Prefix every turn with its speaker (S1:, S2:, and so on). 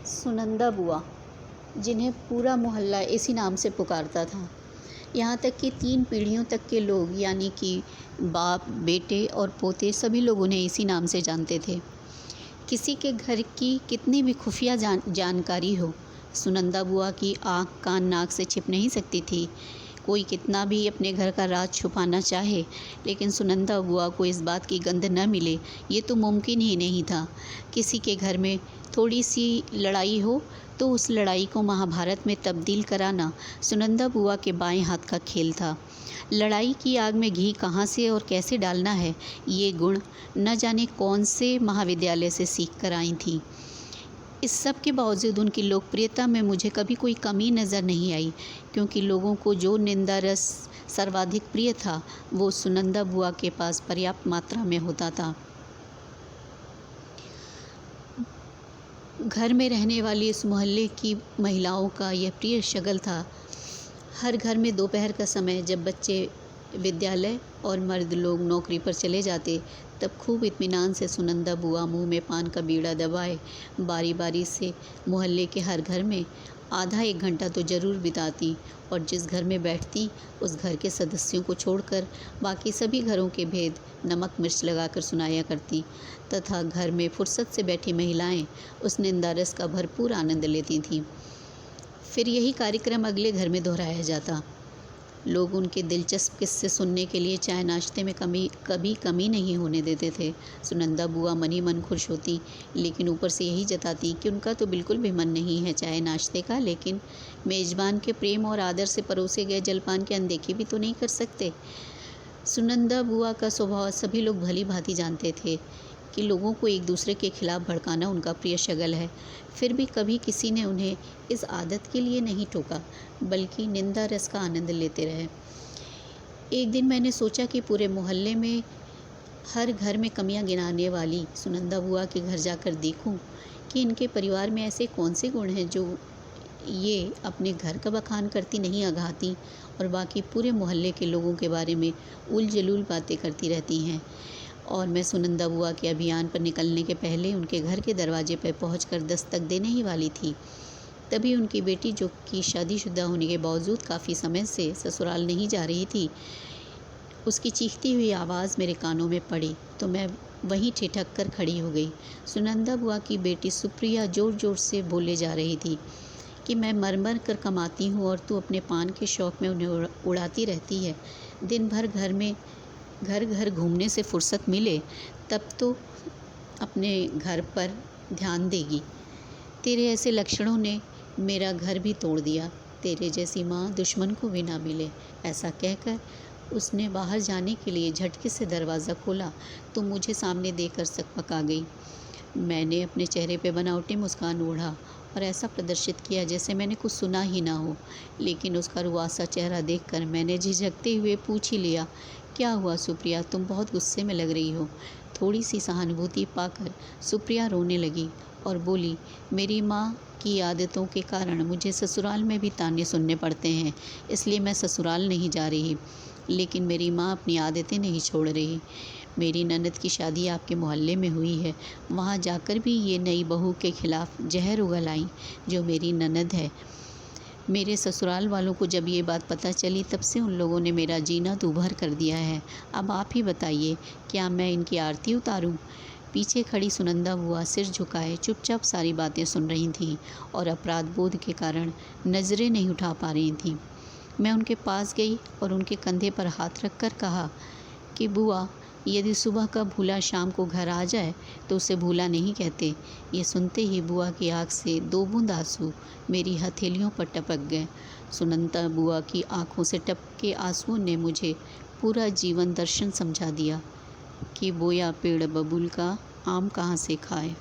S1: सुनंदा बुआ, जिन्हें पूरा मोहल्ला इसी नाम से पुकारता था। यहाँ तक कि 3 पीढ़ियों तक के लोग यानी कि बाप, बेटे और पोते सभी लोग उन्हें इसी नाम से जानते थे। किसी के घर की कितनी भी खुफिया जानकारी हो, सुनंदा बुआ की आँख कान नाक से छिप नहीं सकती थी। कोई कितना भी अपने घर का राज छुपाना चाहे, लेकिन सुनंदा बुआ को इस बात की गंध न मिले, ये तो मुमकिन ही नहीं था। किसी के घर में थोड़ी सी लड़ाई हो तो उस लड़ाई को महाभारत में तब्दील कराना सुनंदा बुआ के बाएं हाथ का खेल था। लड़ाई की आग में घी कहाँ से और कैसे डालना है, ये गुण न जाने कौन से महाविद्यालय से सीख कर आई थी। इस सब के बावजूद उनकी लोकप्रियता में मुझे कभी कोई कमी नज़र नहीं आई, क्योंकि लोगों को जो निंदा रस सर्वाधिक प्रिय था वो सुनंदा बुआ के पास पर्याप्त मात्रा में होता था। घर में रहने वाली इस मोहल्ले की महिलाओं का यह प्रिय शगल था। हर घर में दोपहर का समय जब बच्चे विद्यालय और मर्द लोग नौकरी पर चले जाते, तब खूब इत्मीनान से सुनंदा बुआ मुंह में पान का बीड़ा दबाए बारी बारी से मोहल्ले के हर घर में आधा एक घंटा तो ज़रूर बिताती, और जिस घर में बैठती उस घर के सदस्यों को छोड़कर बाकी सभी घरों के भेद नमक मिर्च लगाकर सुनाया करती, तथा घर में फुर्सत से बैठी महिलाएं उस निंदारस का भरपूर आनंद लेती थीं। फिर यही कार्यक्रम अगले घर में दोहराया जाता। लोग उनके दिलचस्प किस्से सुनने के लिए चाय नाश्ते में कभी कमी नहीं होने देते थे। सुनंदा बुआ मनी मन खुश होती, लेकिन ऊपर से यही जताती कि उनका तो बिल्कुल भी मन नहीं है चाय नाश्ते का, लेकिन मेज़बान के प्रेम और आदर से परोसे गए जलपान की अनदेखी भी तो नहीं कर सकते। सुनंदा बुआ का स्वभाव सभी लोग भली भांति जानते थे कि लोगों को एक दूसरे के खिलाफ भड़काना उनका प्रिय शगल है। फिर भी कभी किसी ने उन्हें इस आदत के लिए नहीं टोका, बल्कि निंदा रस का आनंद लेते रहे। एक दिन मैंने सोचा कि पूरे मोहल्ले में हर घर में कमियां गिनाने वाली सुनंदा बुआ के घर जाकर देखूं कि इनके परिवार में ऐसे कौन से गुण हैं जो ये अपने घर का बखान करती नहीं अघाती और बाकी पूरे मोहल्ले के लोगों के बारे में उल-जलूल बातें करती रहती हैं। और मैं सुनंदा बुआ के अभियान पर निकलने के पहले उनके घर के दरवाजे पर पहुंचकर दस्तक देने ही वाली थी। तभी उनकी बेटी, जो कि शादीशुदा होने के बावजूद काफ़ी समय से ससुराल नहीं जा रही थी, उसकी चीखती हुई आवाज़ मेरे कानों में पड़ी तो मैं वहीं ठिठक कर खड़ी हो गई। सुनंदा बुआ की बेटी सुप्रिया ज़ोर ज़ोर से बोले जा रही थी कि मैं मर मर कर कमाती हूँ और तू अपने पान के शौक़ में उन्हें उड़ाती रहती है। दिन भर घर घर घूमने से फुर्सत मिले तब तो अपने घर पर ध्यान देगी। तेरे ऐसे लक्षणों ने मेरा घर भी तोड़ दिया। तेरे जैसी माँ दुश्मन को भी ना मिले। ऐसा कहकर उसने बाहर जाने के लिए झटके से दरवाज़ा खोला तो मुझे सामने देखकर सकपका गई। मैंने अपने चेहरे पे बनावटी मुस्कान ओढ़ा और ऐसा प्रदर्शित किया जैसे मैंने कुछ सुना ही ना हो, लेकिन उसका रुआसा चेहरा देखकर मैंने झिझकते हुए पूछ ही लिया, क्या हुआ सुप्रिया, तुम बहुत गुस्से में लग रही हो। थोड़ी सी सहानुभूति पाकर सुप्रिया रोने लगी और बोली, मेरी माँ की आदतों के कारण मुझे ससुराल में भी ताने सुनने पड़ते हैं, इसलिए मैं ससुराल नहीं जा रही। लेकिन मेरी माँ अपनी आदतें नहीं छोड़ रही। मेरी ननद की शादी आपके मोहल्ले में हुई है, वहाँ जाकर भी ये नई बहू के खिलाफ जहर उगल आई जो मेरी ननद है। मेरे ससुराल वालों को जब ये बात पता चली तब से उन लोगों ने मेरा जीना दूभर कर दिया है। अब आप ही बताइए, क्या मैं इनकी आरती उतारूं? पीछे खड़ी सुनंदा बुआ सिर झुकाए चुपचाप सारी बातें सुन रही थीं और अपराध बोध के कारण नज़रें नहीं उठा पा रही थीं। मैं उनके पास गई और उनके कंधे पर हाथ रखकर कहा कि बुआ, यदि सुबह का भूला शाम को घर आ जाए तो उसे भूला नहीं कहते। ये सुनते ही बुआ की आँख से 2 बूंद आंसू मेरी हथेलियों पर टपक गए। सुनंदा बुआ की आंखों से टपके आंसुओं ने मुझे पूरा जीवन दर्शन समझा दिया कि बोया पेड़ बबूल का आम कहाँ से खाए।